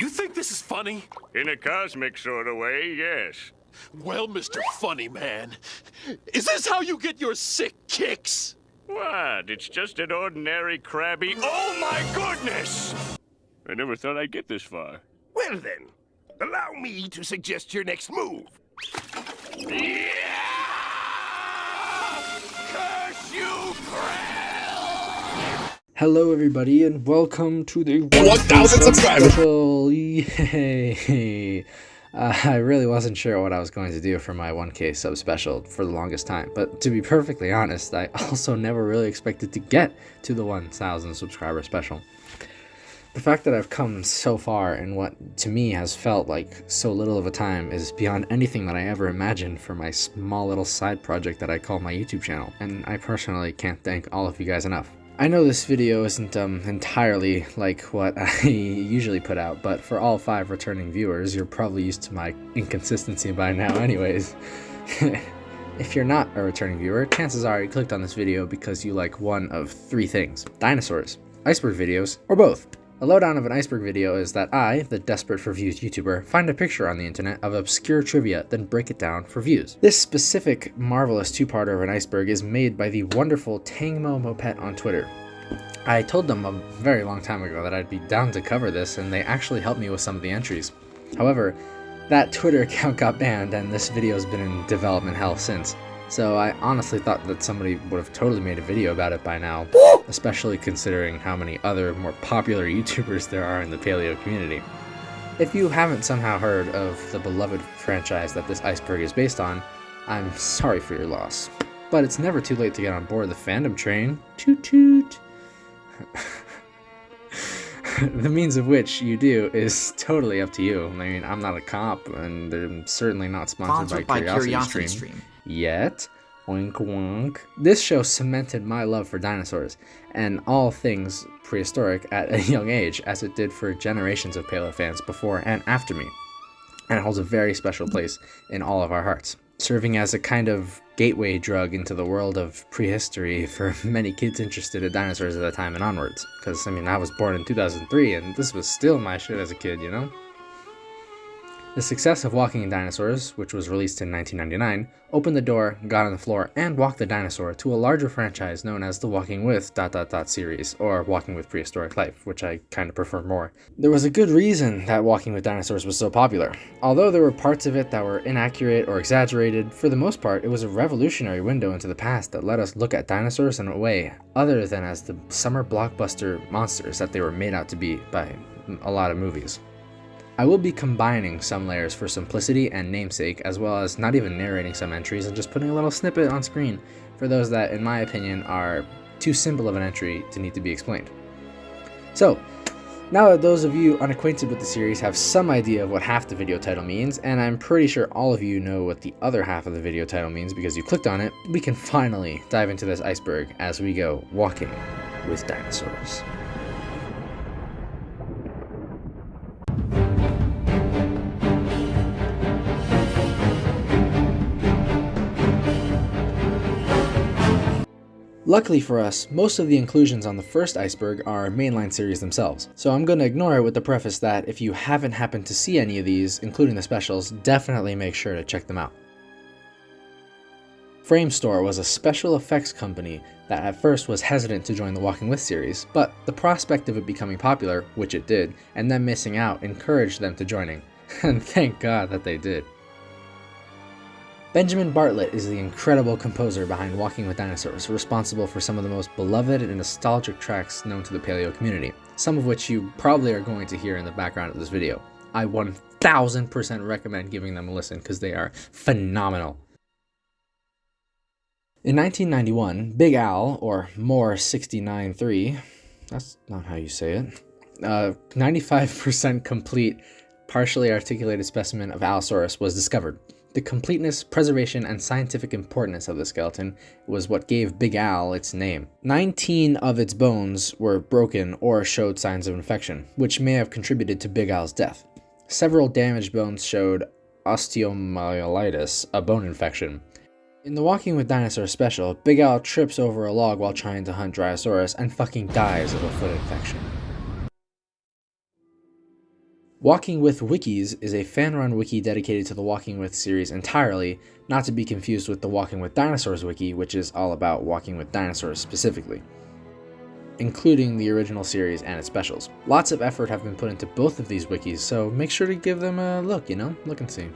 You think this is funny? In a cosmic sort of way, yes. Well, Mr. Funny Man, is this how you get your sick kicks? What? It's just an ordinary crabby... Oh, my goodness! I never thought I'd get this far. Well then, allow me to suggest your next move. Yeah! Curse you, Krill! Hello everybody and welcome to the 1,000 subscribers! Yay! I really wasn't sure what I was going to do for my 1K sub special for the longest time, but to be perfectly honest, I also never really expected to get to the 1,000 subscriber special. The fact that I've come so far in what to me has felt like so little of a time is beyond anything that I ever imagined for my small little side project that I call my YouTube channel, and I personally can't thank all of you guys enough. I know this video isn't entirely like what I usually put out, but for all 5 returning viewers, you're probably used to my inconsistency by now anyways. If you're not a returning viewer, chances are you clicked on this video because you like one of 3 things: dinosaurs, iceberg videos, or both. A lowdown of an iceberg video is that I, the desperate for views YouTuber, find a picture on the internet of obscure trivia, then break it down for views. This specific marvelous 2-parter of an iceberg is made by the wonderful Tangmo Mopet on Twitter. I told them a very long time ago that I'd be down to cover this, and they actually helped me with some of the entries. However, that Twitter account got banned, and this video's been in development hell since. So I honestly thought that somebody would have totally made a video about it by now, especially considering how many other more popular YouTubers there are in the paleo community. If you haven't somehow heard of the beloved franchise that this iceberg is based on, I'm sorry for your loss. But it's never too late to get on board the fandom train. Toot toot! The means of which you do is totally up to you. I mean, I'm not a cop, and they're certainly not sponsored by Curiosity Stream. Yet. Wink wonk. This show cemented my love for dinosaurs, and all things prehistoric at a young age, as it did for generations of paleo fans before and after me. And it holds a very special place in all of our hearts, serving as a kind of gateway drug into the world of prehistory for many kids interested in dinosaurs at the time and onwards. Because, I mean, I was born in 2003, and this was still my shit as a kid, you know? The success of Walking in Dinosaurs, which was released in 1999, opened the door, got on the floor, and walked the dinosaur to a larger franchise known as the Walking With ... series, or Walking with Prehistoric Life, which I kind of prefer more. There was a good reason that Walking with Dinosaurs was so popular. Although there were parts of it that were inaccurate or exaggerated, for the most part it was a revolutionary window into the past that let us look at dinosaurs in a way other than as the summer blockbuster monsters that they were made out to be by a lot of movies. I will be combining some layers for simplicity and namesake, as well as not even narrating some entries and just putting a little snippet on screen for those that, in my opinion, are too simple of an entry to need to be explained. So, now that those of you unacquainted with the series have some idea of what half the video title means, and I'm pretty sure all of you know what the other half of the video title means because you clicked on it, we can finally dive into this iceberg as we go walking with dinosaurs. Luckily for us, most of the inclusions on the first iceberg are mainline series themselves, so I'm going to ignore it with the preface that if you haven't happened to see any of these, including the specials, definitely make sure to check them out. Framestore was a special effects company that at first was hesitant to join the Walking With series, but the prospect of it becoming popular, which it did, and them missing out encouraged them to joining, and thank God that they did. Benjamin Bartlett is the incredible composer behind Walking with Dinosaurs, responsible for some of the most beloved and nostalgic tracks known to the paleo community, some of which you probably are going to hear in the background of this video. I 1000% recommend giving them a listen because they are phenomenal. In 1991, Big Al, or More 69.3, that's not how you say it, 95% complete, partially articulated specimen of Allosaurus was discovered. The completeness, preservation, and scientific importance of the skeleton was what gave Big Al its name. 19 of its bones were broken or showed signs of infection, which may have contributed to Big Al's death. Several damaged bones showed osteomyelitis, a bone infection. In the Walking with Dinosaurs special, Big Al trips over a log while trying to hunt Dinosaurus and fucking dies of a foot infection. Walking with Wikis is a fan-run wiki dedicated to the Walking With series entirely, not to be confused with the Walking with Dinosaurs wiki, which is all about walking with dinosaurs specifically, including the original series and its specials. Lots of effort have been put into both of these wikis, so make sure to give them a look, look and see.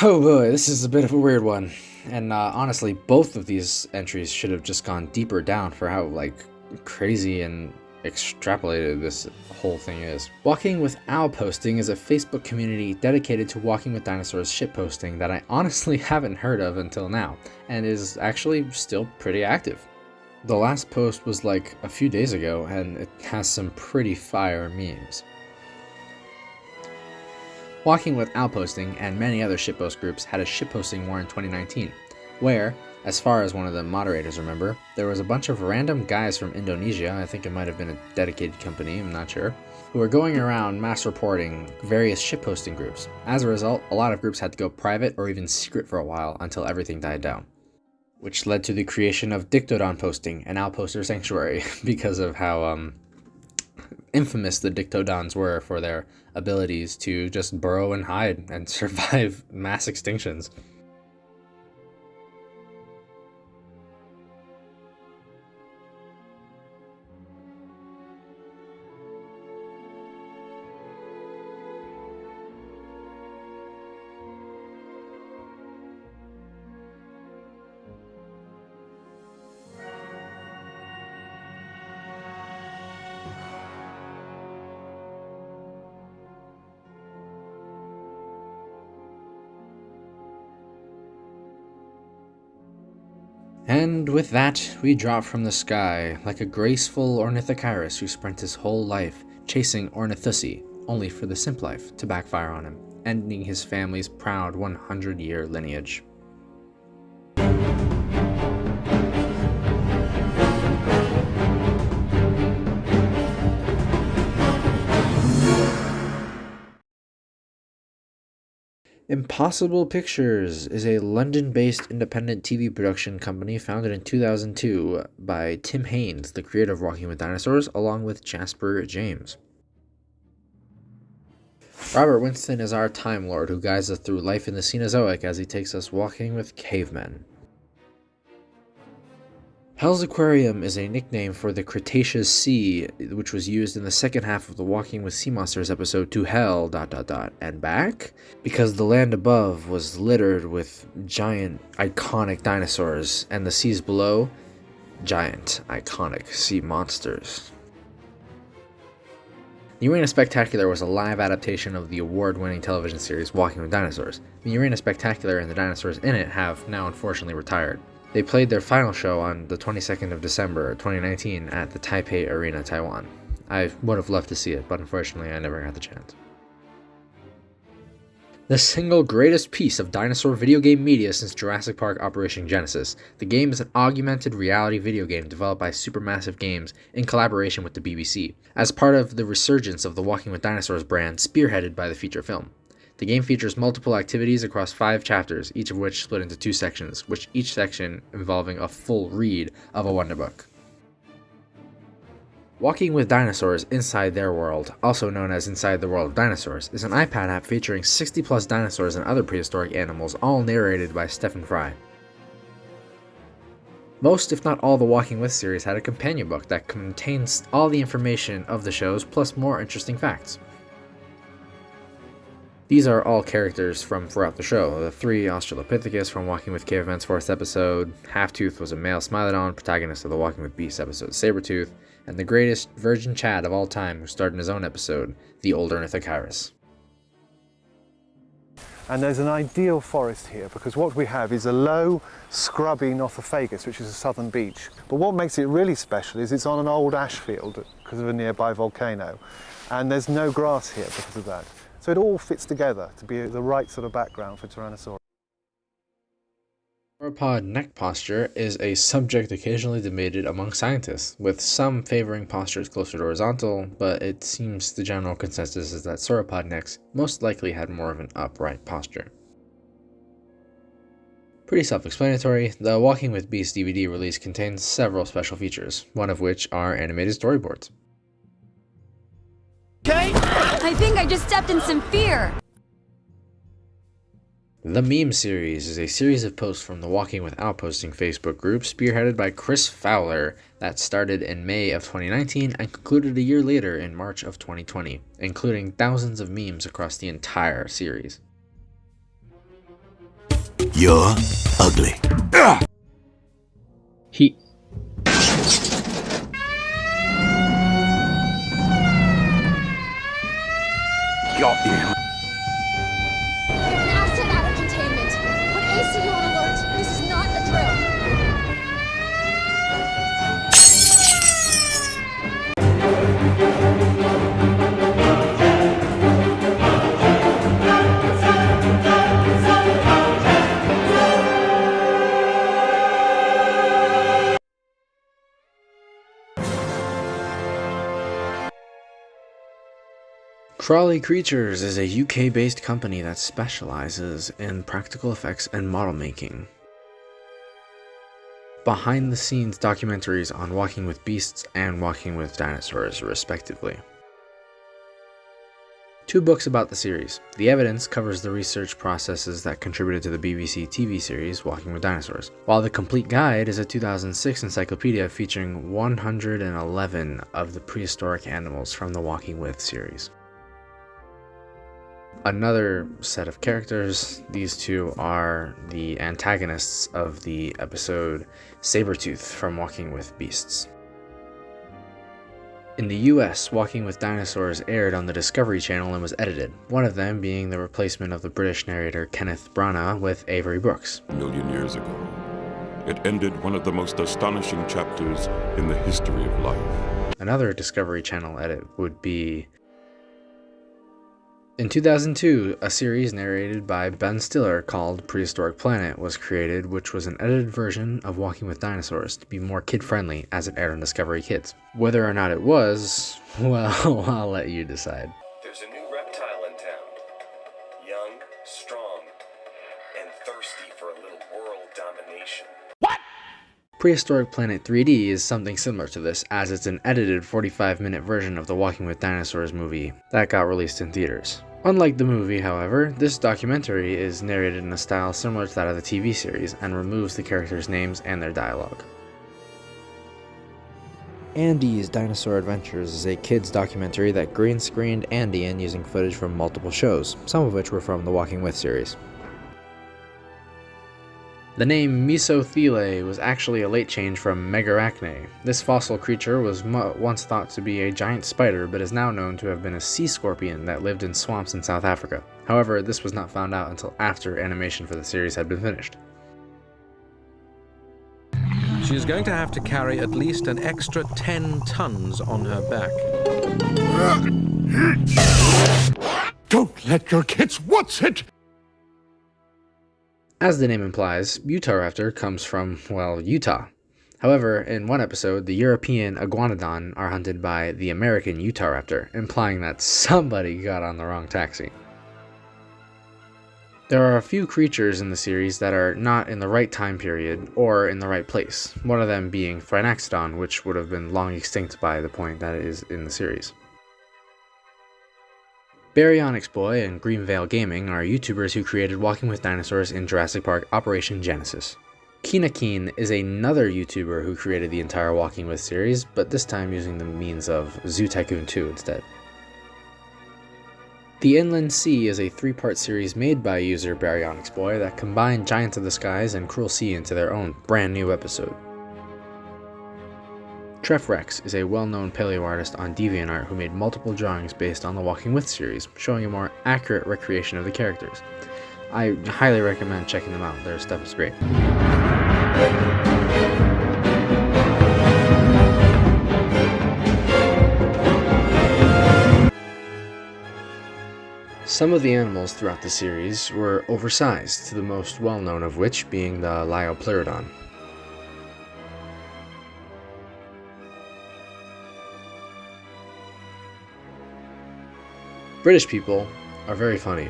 Oh boy, this is a bit of a weird one, and honestly, both of these entries should have just gone deeper down for how, crazy and extrapolated this whole thing is. Walking with Owl Posting is a Facebook community dedicated to Walking with Dinosaurs shitposting that I honestly haven't heard of until now, and is actually still pretty active. The last post was a few days ago, and it has some pretty fire memes. Walking with Owl Posting and many other shitpost groups had a shitposting war in 2019, where, as far as one of the moderators remember, there was a bunch of random guys from Indonesia, I think it might have been a dedicated company, I'm not sure, who were going around mass reporting various shitposting groups. As a result, a lot of groups had to go private or even secret for a while until everything died down, which led to the creation of Dictodon Posting, an owl poster sanctuary, because of how infamous the Dictodons were for their abilities to just burrow and hide and survive mass extinctions. And with that, we drop from the sky like a graceful ornithochirus who spent his whole life chasing ornithussy, only for the simp life to backfire on him, ending his family's proud 100-year lineage. Impossible Pictures is a London-based independent TV production company founded in 2002 by Tim Haines, the creator of Walking with Dinosaurs, along with Jasper James. Robert Winston is our Time Lord who guides us through life in the Cenozoic as he takes us walking with cavemen. Hell's Aquarium is a nickname for the Cretaceous Sea, which was used in the second half of the Walking with Sea Monsters episode To Hell, ... and back, because the land above was littered with giant, iconic dinosaurs, and the seas below, giant, iconic sea monsters. The Arena Spectacular was a live adaptation of the award-winning television series Walking with Dinosaurs. The Arena Spectacular and the dinosaurs in it have now unfortunately retired. They played their final show on the 22nd of December 2019 at the Taipei Arena, Taiwan. I would have loved to see it, but unfortunately I never got the chance. The single greatest piece of dinosaur video game media since Jurassic Park Operation Genesis, the game is an augmented reality video game developed by Supermassive Games in collaboration with the BBC, as part of the resurgence of the Walking with Dinosaurs brand spearheaded by the feature film. The game features multiple activities across 5 chapters, each of which split into 2 sections, which each section involving a full read of a wonder book. Walking with Dinosaurs Inside Their World, also known as Inside the World of Dinosaurs, is an iPad app featuring 60+ dinosaurs and other prehistoric animals, all narrated by Stephen Fry. Most, if not all, the Walking With series had a companion book that contains all the information of the shows, plus more interesting facts. These are all characters from throughout the show. The 3 Australopithecus from Walking with Cavemen's 4th episode, Halftooth was a male Smilodon, protagonist of the Walking with Beasts episode Sabretooth, and the greatest virgin Chad of all time who starred in his own episode, the Old Ornithochirus. And there's an ideal forest here because what we have is a low, scrubby Nothofagus, which is a southern beech. But what makes it really special is it's on an old ash field because of a nearby volcano, and there's no grass here because of that. So it all fits together to be the right sort of background for Tyrannosaurus. Sauropod neck posture is a subject occasionally debated among scientists, with some favoring postures closer to horizontal, but it seems the general consensus is that sauropod necks most likely had more of an upright posture. Pretty self-explanatory, the Walking with Beasts DVD release contains several special features, one of which are animated storyboards. I think I just stepped in some fear. The Meme Series is a series of posts from the Walking with Outposting Facebook group spearheaded by Chris Fowler that started in May of 2019 and concluded a year later in March of 2020, including thousands of memes across the entire series. You're ugly. He... Got you. Asset out of containment. Put AC on alert. This is not a drill. Crawly Creatures is a UK-based company that specializes in practical effects and model making. Behind-the-scenes documentaries on Walking with Beasts and Walking with Dinosaurs, respectively. 2 books about the series. The Evidence covers the research processes that contributed to the BBC TV series Walking with Dinosaurs, while The Complete Guide is a 2006 encyclopedia featuring 111 of the prehistoric animals from the Walking With series. Another set of characters, these two are the antagonists of the episode Sabretooth from Walking with Beasts. In the US, Walking with Dinosaurs aired on the Discovery Channel and was edited, one of them being the replacement of the British narrator Kenneth Branagh with Avery Brooks. A million years ago, it ended one of the most astonishing chapters in the history of life. Another Discovery Channel edit would be in 2002, a series narrated by Ben Stiller called Prehistoric Planet was created, which was an edited version of Walking with Dinosaurs to be more kid-friendly as it aired on Discovery Kids. Whether or not it was, well, I'll let you decide. There's a new reptile in town. Young, strong, and thirsty for a little world domination. Prehistoric Planet 3D is something similar to this, as it's an edited 45-minute version of the Walking with Dinosaurs movie that got released in theaters. Unlike the movie, however, this documentary is narrated in a style similar to that of the TV series and removes the characters' names and their dialogue. Andy's Dinosaur Adventures is a kids documentary that green-screened Andy in using footage from multiple shows, some of which were from the Walking With series. The name Mesothele was actually a late change from Megarachne. This fossil creature was once thought to be a giant spider, but is now known to have been a sea scorpion that lived in swamps in South Africa. However, this was not found out until after animation for the series had been finished. She is going to have to carry at least an extra 10 tons on her back. Don't let your kids watch it! As the name implies, Utahraptor comes from, well, Utah. However, in one episode, the European Iguanodon are hunted by the American Utahraptor, implying that somebody got on the wrong taxi. There are a few creatures in the series that are not in the right time period or in the right place, one of them being Phrynaxodon, which would have been long extinct by the point that it is in the series. Baryonyx Boy and Greenvale Gaming are YouTubers who created Walking with Dinosaurs in Jurassic Park Operation Genesis. Keena Keen is another YouTuber who created the entire Walking With series, but this time using the means of Zoo Tycoon 2 instead. The Inland Sea is a 3-part series made by user Baryonyx Boy that combined Giants of the Skies and Cruel Sea into their own brand new episode. Tref Rex is a well-known paleo artist on DeviantArt who made multiple drawings based on the Walking With series, showing a more accurate recreation of the characters. I highly recommend checking them out, their stuff is great. Some of the animals throughout the series were oversized, the most well-known of which being the Liopleurodon. British people are very funny.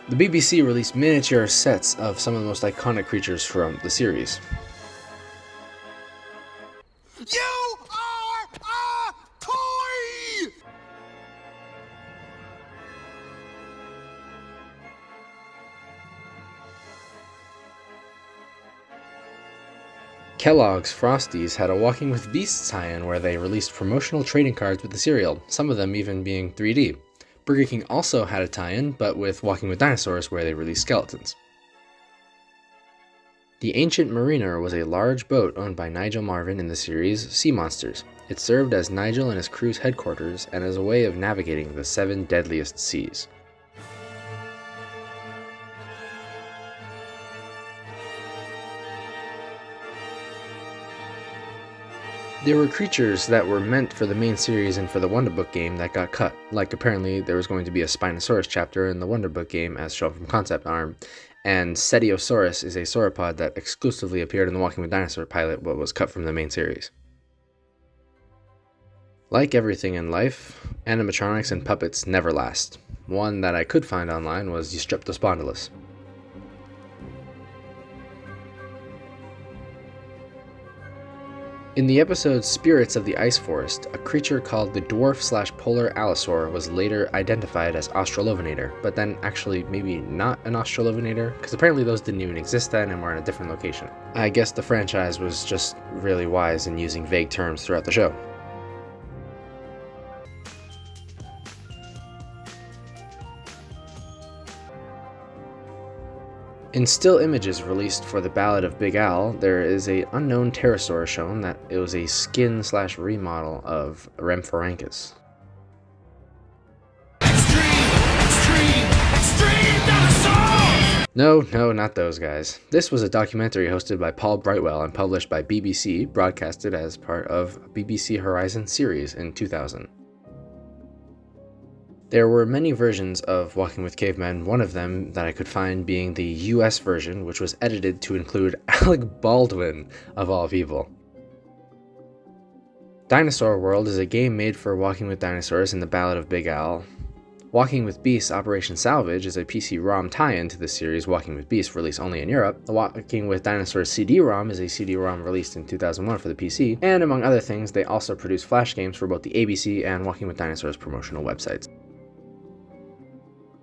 The BBC released miniature sets of some of the most iconic creatures from the series. You are a toy! Kellogg's Frosties had a Walking with Beasts tie-in where they released promotional trading cards with the cereal, some of them even being 3D. Burger King also had a tie-in, but with Walking with Dinosaurs where they released skeletons. The Ancient Mariner was a large boat owned by Nigel Marven in the series Sea Monsters. It served as Nigel and his crew's headquarters and as a way of navigating the 7 deadliest seas. There were creatures that were meant for the main series and for the Wonder Book game that got cut, like apparently there was going to be a Spinosaurus chapter in the Wonder Book game as shown from concept art, and Cetiosaurus is a sauropod that exclusively appeared in the Walking with Dinosaur pilot but was cut from the main series. Like everything in life, animatronics and puppets never last. One that I could find online was Eustreptospondylus. In the episode Spirits of the Ice Forest, a creature called the Dwarf/Polar Allosaur was later identified as Australovenator, but then actually maybe not an Australovenator, because apparently those didn't even exist then and were in a different location. I guess the franchise was just really wise in using vague terms throughout the show. In still images released for the Ballad of Big Al, there is an unknown pterosaur shown that it was a skin/remodel of Rhamphorhynchus. Extreme Dinosaur! No, not those guys. This was a documentary hosted by Paul Brightwell and published by BBC, broadcasted as part of BBC Horizon series in 2000. There were many versions of Walking with Cavemen, one of them that I could find being the US version, which was edited to include Alec Baldwin, of all people. Dinosaur World is a game made for Walking with Dinosaurs and the Ballad of Big Al. Walking with Beasts Operation Salvage is a PC-ROM tie-in to the series Walking with Beasts, released only in Europe. The Walking with Dinosaurs CD-ROM is a CD-ROM released in 2001 for the PC, and among other things, they also produce flash games for both the ABC and Walking with Dinosaurs promotional websites.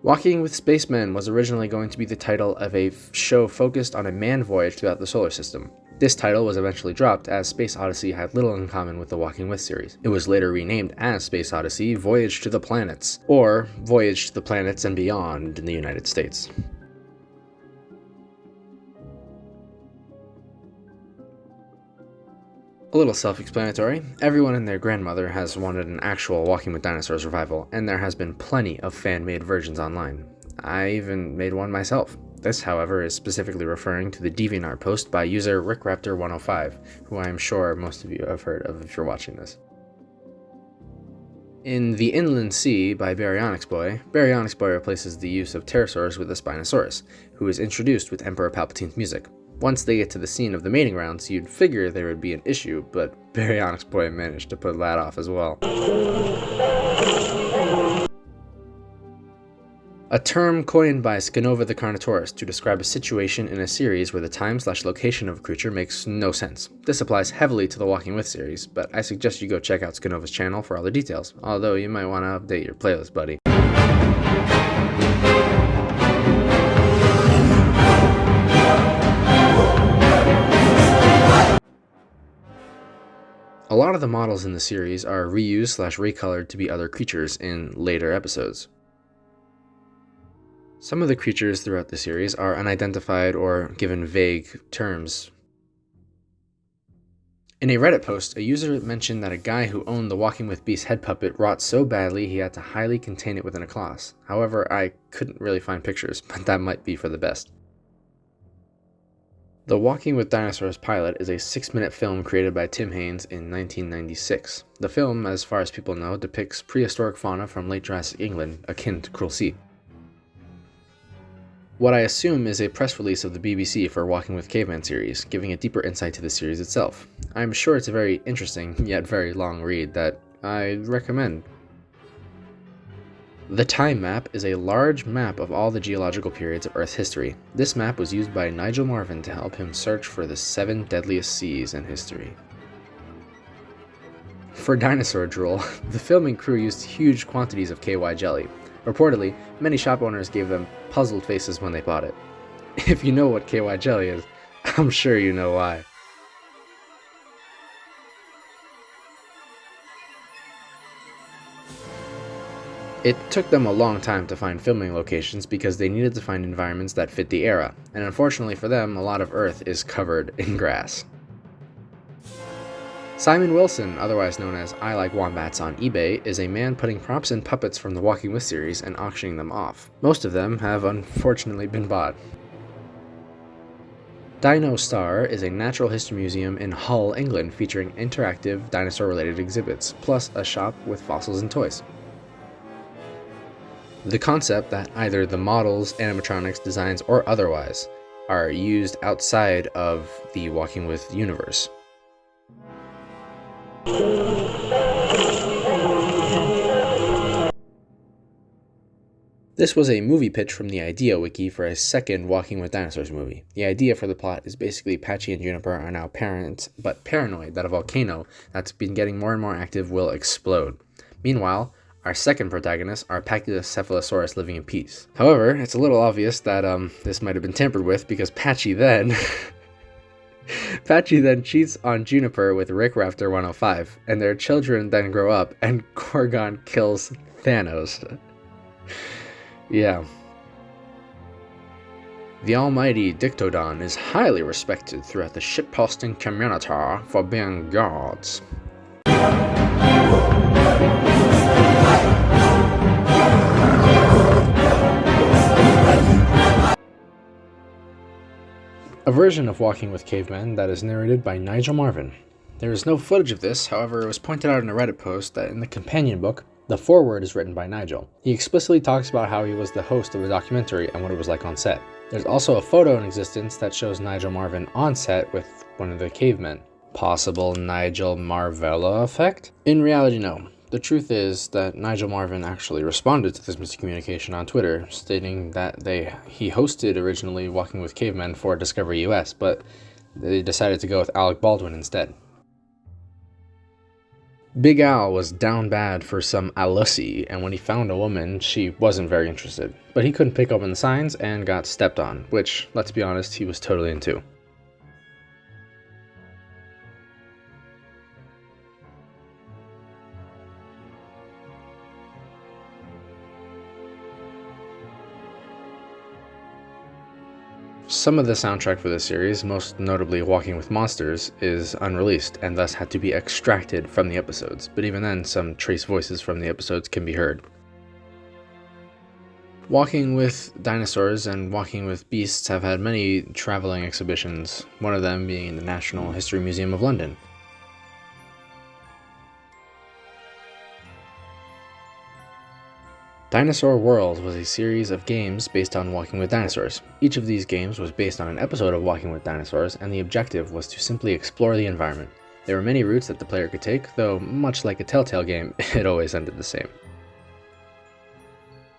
Walking with Spacemen was originally going to be the title of a show focused on a manned voyage throughout the solar system. This title was eventually dropped as Space Odyssey had little in common with the Walking With series. It was later renamed as Space Odyssey Voyage to the Planets, or Voyage to the Planets and Beyond in the United States. A little self-explanatory, everyone and their grandmother has wanted an actual Walking with Dinosaurs revival, and there has been plenty of fan-made versions online. I even made one myself. This, however, is specifically referring to the DeviantArt post by user RickRaptor105, who I am sure most of you have heard of if you're watching this. In The Inland Sea by Baryonyx Boy replaces the use of pterosaurs with a Spinosaurus, who is introduced with Emperor Palpatine's music. Once they get to the scene of the mating rounds, you'd figure there would be an issue, but Baryonyx Boy managed to pull that off as well. A term coined by Scanova the Carnotaurus to describe a situation in a series where the time/location of a creature makes no sense. This applies heavily to the Walking With series, but I suggest you go check out Scanova's channel for all the details, although you might want to update your playlist, buddy. A lot of the models in the series are reused/recolored to be other creatures in later episodes. Some of the creatures throughout the series are unidentified or given vague terms. In a Reddit post, a user mentioned that a guy who owned the Walking with Beasts head puppet rot so badly he had to highly contain it within a cloth. However, I couldn't really find pictures, but that might be for the best. The Walking with Dinosaurs pilot is a 6-minute film created by Tim Haines in 1996. The film, as far as people know, depicts prehistoric fauna from late Jurassic England, akin to Cruel Sea. What I assume is a press release of the BBC for Walking with Cavemen series, giving a deeper insight to the series itself. I'm sure it's a very interesting, yet very long read that I recommend. The Time Map is a large map of all the geological periods of Earth's history. This map was used by Nigel Marven to help him search for the 7 deadliest seas in history. For Dinosaur Drool, the filming crew used huge quantities of KY jelly. Reportedly, many shop owners gave them puzzled faces when they bought it. If you know what KY jelly is, I'm sure you know why. It took them a long time to find filming locations because they needed to find environments that fit the era, and unfortunately for them, a lot of Earth is covered in grass. Simon Wilson, otherwise known as I Like Wombats on eBay, is a man putting props and puppets from the Walking With series and auctioning them off. Most of them have unfortunately been bought. Dinosaur is a natural history museum in Hull, England, featuring interactive dinosaur-related exhibits, plus a shop with fossils and toys. The concept that either the models, animatronics, designs, or otherwise are used outside of the Walking With universe. This was a movie pitch from the Idea Wiki for a second Walking With Dinosaurs movie. The idea for the plot is basically Patchy and Juniper are now paranoid that a volcano that's been getting more and more active will explode. Meanwhile, our second protagonists are Pachycephalosaurus living in peace. However, it's a little obvious that this might have been tampered with because Patchy then cheats on Juniper with Rick Raptor 105, and their children then grow up and Gorgon kills Thanos. Yeah. The almighty Dictodon is highly respected throughout the shitposting community for being gods. A version of Walking With Cavemen that is narrated by Nigel Marven. There is no footage of this, however it was pointed out in a Reddit post that in the companion book, the foreword is written by Nigel. He explicitly talks about how he was the host of the documentary and what it was like on set. There's also a photo in existence that shows Nigel Marven on set with one of the cavemen. Possible Nigel Marvella effect? In reality, no. The truth is that Nigel Marven actually responded to this miscommunication on Twitter, stating that he hosted originally Walking With Cavemen for Discovery US, but they decided to go with Alec Baldwin instead. Big Al was down bad for some Alussy, and when he found a woman, she wasn't very interested. But he couldn't pick up on the signs and got stepped on, which, let's be honest, he was totally into. Some of the soundtrack for this series, most notably Walking With Monsters, is unreleased and thus had to be extracted from the episodes, but even then some trace voices from the episodes can be heard. Walking With Dinosaurs and Walking With Beasts have had many traveling exhibitions, one of them being in the National History Museum of London. Dinosaur World was a series of games based on Walking With Dinosaurs. Each of these games was based on an episode of Walking With Dinosaurs, and the objective was to simply explore the environment. There were many routes that the player could take, though much like a Telltale game, it always ended the same.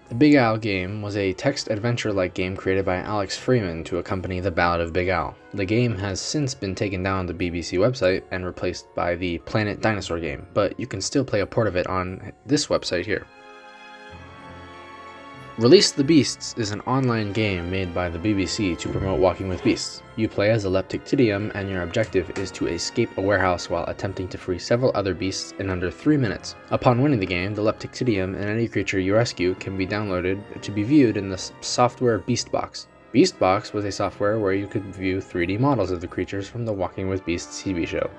The Big Al game was a text adventure-like game created by Alex Freeman to accompany The Ballad of Big Al. The game has since been taken down the BBC website and replaced by the Planet Dinosaur game, but you can still play a port of it on this website here. Release the Beasts is an online game made by the BBC to promote Walking With Beasts. You play as a Leptictidium, and your objective is to escape a warehouse while attempting to free several other beasts in under 3 minutes. Upon winning the game, the Leptictidium and any creature you rescue can be downloaded to be viewed in the software Beastbox. Beastbox was a software where you could view 3D models of the creatures from the Walking With Beasts TV show.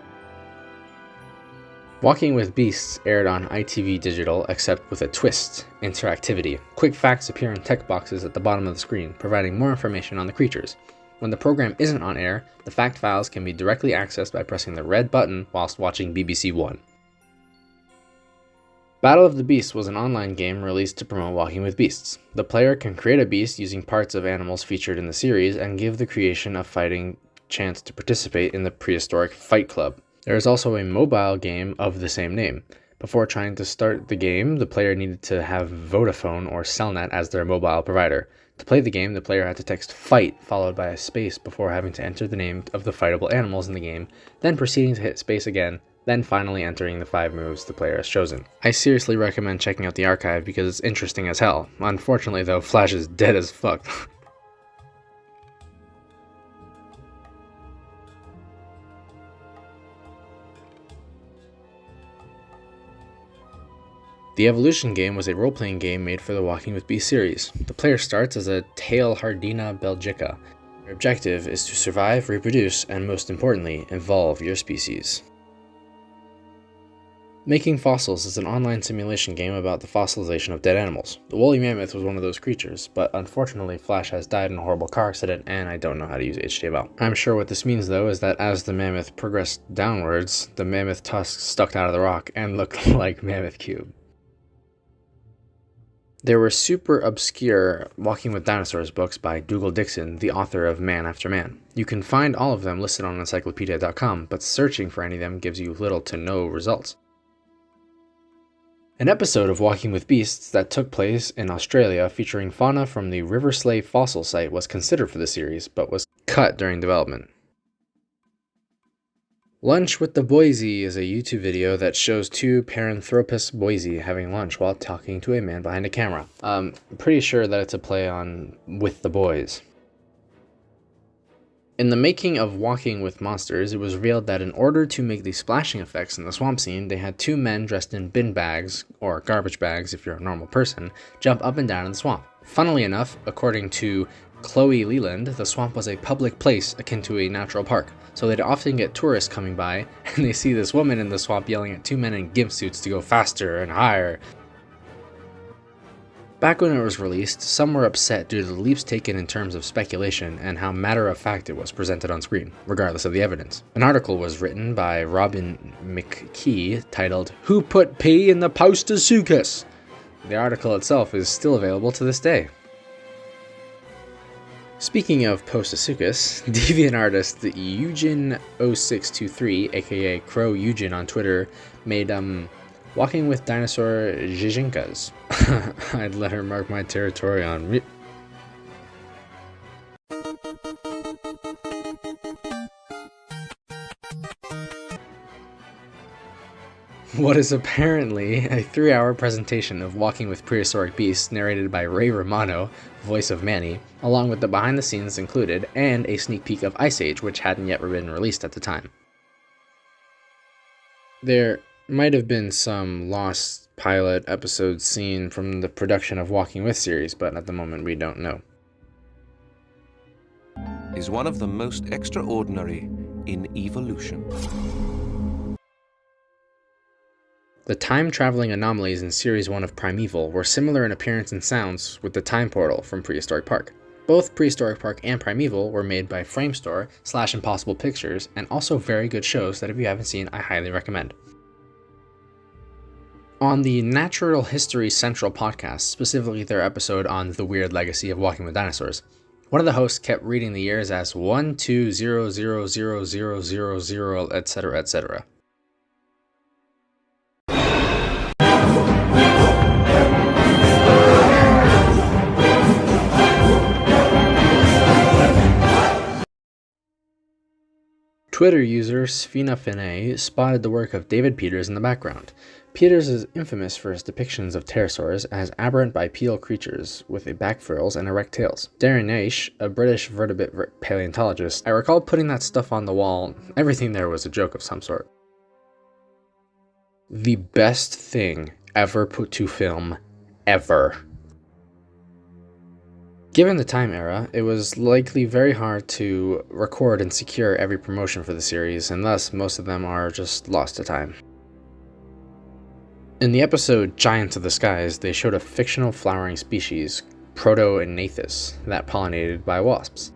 Walking With Beasts aired on ITV Digital, except with a twist: interactivity. Quick facts appear in text boxes at the bottom of the screen, providing more information on the creatures. When the program isn't on air, the fact files can be directly accessed by pressing the red button whilst watching BBC One. Battle of the Beasts was an online game released to promote Walking With Beasts. The player can create a beast using parts of animals featured in the series and give the creation of fighting chance to participate in the prehistoric Fight Club. There is also a mobile game of the same name. Before trying to start the game, the player needed to have Vodafone or Cellnet as their mobile provider. To play the game, the player had to text FIGHT followed by a space before having to enter the name of the fightable animals in the game, then proceeding to hit space again, then finally entering the 5 moves the player has chosen. I seriously recommend checking out the archive because it's interesting as hell. Unfortunately though, Flash is dead as fuck. The Evolution game was a role-playing game made for the Walking with Beasts series. The player starts as a Tailhardina belgica. Your objective is to survive, reproduce, and most importantly, evolve your species. Making Fossils is an online simulation game about the fossilization of dead animals. The woolly mammoth was one of those creatures, but unfortunately Flash has died in a horrible car accident and I don't know how to use HTML. I'm sure what this means though is that as the mammoth progressed downwards, the mammoth tusks stuck out of the rock and looked like Mammoth Cube. There were super obscure Walking with Dinosaurs books by Dougal Dixon, the author of Man After Man. You can find all of them listed on encyclopedia.com, but searching for any of them gives you little to no results. An episode of Walking with Beasts that took place in Australia featuring fauna from the Riverslave fossil site was considered for the series, but was cut during development. Lunch with the Boise is a YouTube video that shows two Paranthropus boise having lunch while talking to a man behind a camera. I'm pretty sure that it's a play on With the Boys. In the making of Walking with Monsters, it was revealed that in order to make the splashing effects in the swamp scene, they had two men dressed in bin bags, or garbage bags if you're a normal person, jump up and down in the swamp. Funnily enough, according to Chloe Leland, the swamp was a public place akin to a natural park, so they'd often get tourists coming by, and they see this woman in the swamp yelling at two men in gimp suits to go faster and higher. Back when it was released, some were upset due to the leaps taken in terms of speculation and how matter-of-fact it was presented on screen, regardless of the evidence. An article was written by Robin McKee titled, "Who Put Pee in the Postosuchus?" The article itself is still available to this day. Speaking of Postosuchus, deviant artist Eugen0623, aka Crow Eugen on Twitter, made Walking with Dinosaur Zhizhinkas. I'd let her mark my territory on what is apparently a 3-hour presentation of Walking with Prehistoric Beasts narrated by Ray Romano, voice of Manny, along with the behind the scenes included, and a sneak peek of Ice Age, which hadn't yet been released at the time. There might have been some lost pilot episodes seen from the production of Walking With series, but at the moment we don't know. Is one of the most extraordinary in evolution. The time-traveling anomalies in Series 1 of Primeval were similar in appearance and sounds with the Time Portal from Prehistoric Park. Both Prehistoric Park and Primeval were made by Framestore / Impossible Pictures, and also very good shows that if you haven't seen, I highly recommend. On the Natural History Central podcast, specifically their episode on the weird legacy of Walking with Dinosaurs, one of the hosts kept reading the years as 120000000, etc., etc. Twitter user SfinaFine spotted the work of David Peters in the background. Peters is infamous for his depictions of pterosaurs as aberrant bipedal creatures with back furls and erect tails. Darren Naish, a British vertebrate paleontologist, I recall putting that stuff on the wall. Everything there was a joke of some sort. The best thing ever put to film, ever. Given the time era, it was likely very hard to record and secure every promotion for the series, and thus most of them are just lost to time. In the episode Giants of the Skies, they showed a fictional flowering species, Proto-Gnathus, that pollinated by wasps.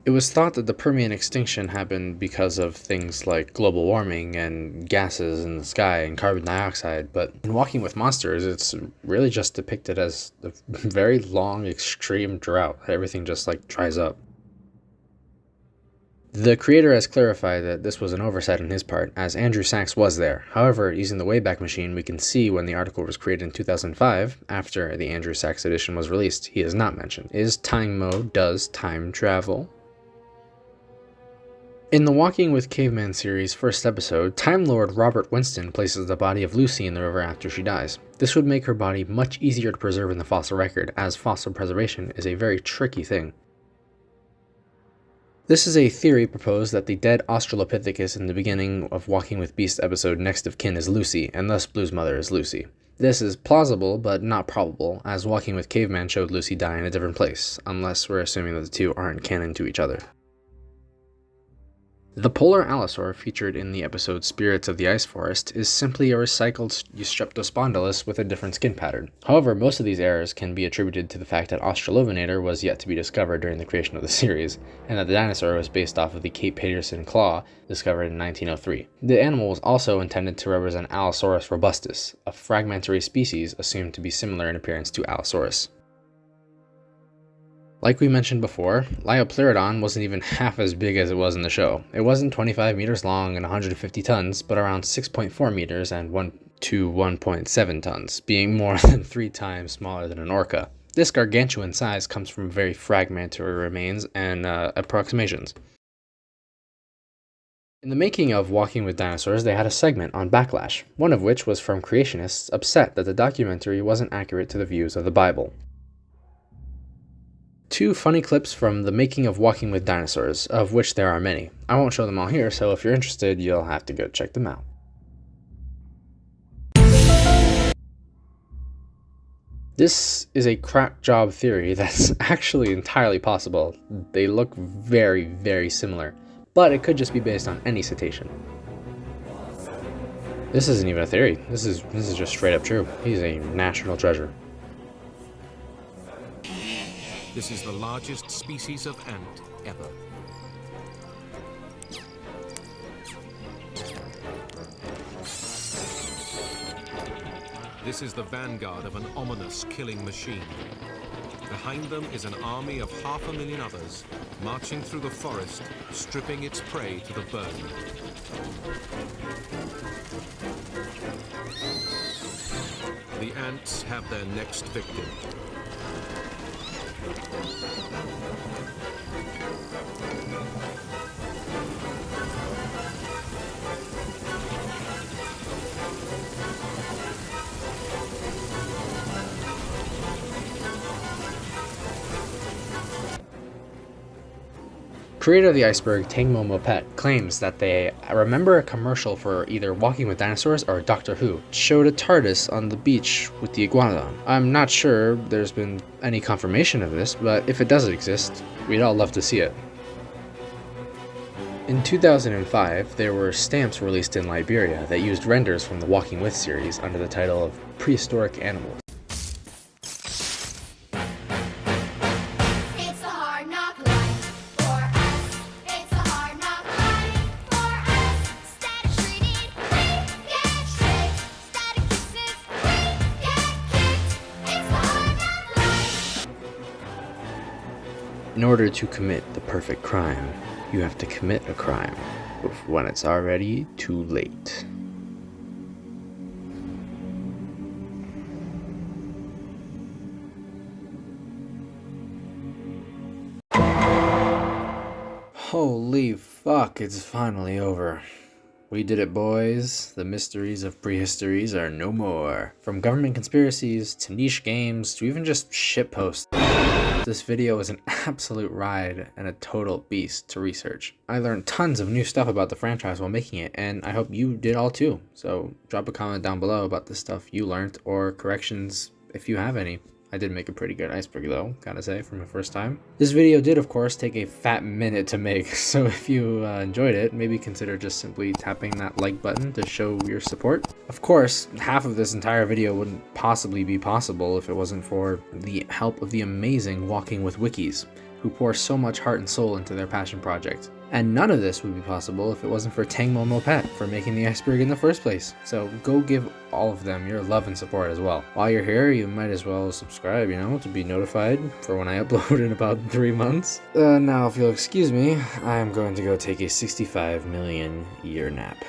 It was thought that the Permian extinction happened because of things like global warming and gases in the sky and carbon dioxide, but in Walking with Monsters, it's really just depicted as a very long, extreme drought. Everything just dries up. The creator has clarified that this was an oversight on his part, as Andrew Sachs was there. However, using the Wayback Machine, we can see when the article was created in 2005, after the Andrew Sachs edition was released. He is not mentioned. Is time mode does time travel? In the Walking with Caveman series' first episode, Time Lord Robert Winston places the body of Lucy in the river after she dies. This would make her body much easier to preserve in the fossil record, as fossil preservation is a very tricky thing. This is a theory proposed that the dead Australopithecus in the beginning of Walking with Beasts episode Next of Kin is Lucy, and thus Blue's mother is Lucy. This is plausible, but not probable, as Walking with Caveman showed Lucy die in a different place, unless we're assuming that the two aren't canon to each other. The polar allosaur featured in the episode Spirits of the Ice Forest is simply a recycled Streptospondylus with a different skin pattern. However, most of these errors can be attributed to the fact that Australovenator was yet to be discovered during the creation of the series, and that the dinosaur was based off of the Cape Patterson claw discovered in 1903. The animal was also intended to represent Allosaurus robustus, a fragmentary species assumed to be similar in appearance to Allosaurus. Like we mentioned before, Liopleurodon wasn't even half as big as it was in the show. It wasn't 25 meters long and 150 tons, but around 6.4 meters and 1 to 1.7 tons, being more than 3 times smaller than an orca. This gargantuan size comes from very fragmentary remains and approximations. In the making of Walking with Dinosaurs, they had a segment on backlash, one of which was from creationists upset that the documentary wasn't accurate to the views of the Bible. 2 funny clips from the making of Walking with Dinosaurs, of which there are many. I won't show them all here, so if you're interested, you'll have to go check them out. This is a crack job theory that's actually entirely possible. They look very, very similar, but it could just be based on any cetacean. This isn't even a theory. This is just straight up true. He's a national treasure. This is the largest species of ant ever. This is the vanguard of an ominous killing machine. Behind them is an army of 500,000 others, marching through the forest, stripping its prey to the bone. The ants have their next victim. Creator of the Iceberg, Tangmo Mopet, claims that they remember a commercial for either Walking with Dinosaurs or Doctor Who showed a TARDIS on the beach with the Iguanodon. I'm not sure there's been any confirmation of this, but if it does exist, we'd all love to see it. In 2005, there were stamps released in Liberia that used renders from the Walking With series under the title of Prehistoric Animals. In order to commit the perfect crime, you have to commit a crime when it's already too late. Holy fuck, it's finally over. We did it, boys. The mysteries of prehistories are no more. From government conspiracies to niche games to even just shitposts. This video was an absolute ride and a total beast to research. I learned tons of new stuff about the franchise while making it, and I hope you did all too. So drop a comment down below about the stuff you learned or corrections if you have any. I did make a pretty good iceberg though, gotta say, for my first time. This video did of course take a fat minute to make, so if you enjoyed it, maybe consider just simply tapping that like button to show your support. Of course, half of this entire video wouldn't possibly be possible if it wasn't for the help of the amazing Walking with Wikis, who pour so much heart and soul into their passion project. And none of this would be possible if it wasn't for Tangmo Mopet for making the iceberg in the first place. So go give all of them your love and support as well. While you're here, you might as well subscribe, you know, to be notified for when I upload in about 3 months. Now, if you'll excuse me, I am going to go take a 65 million year nap.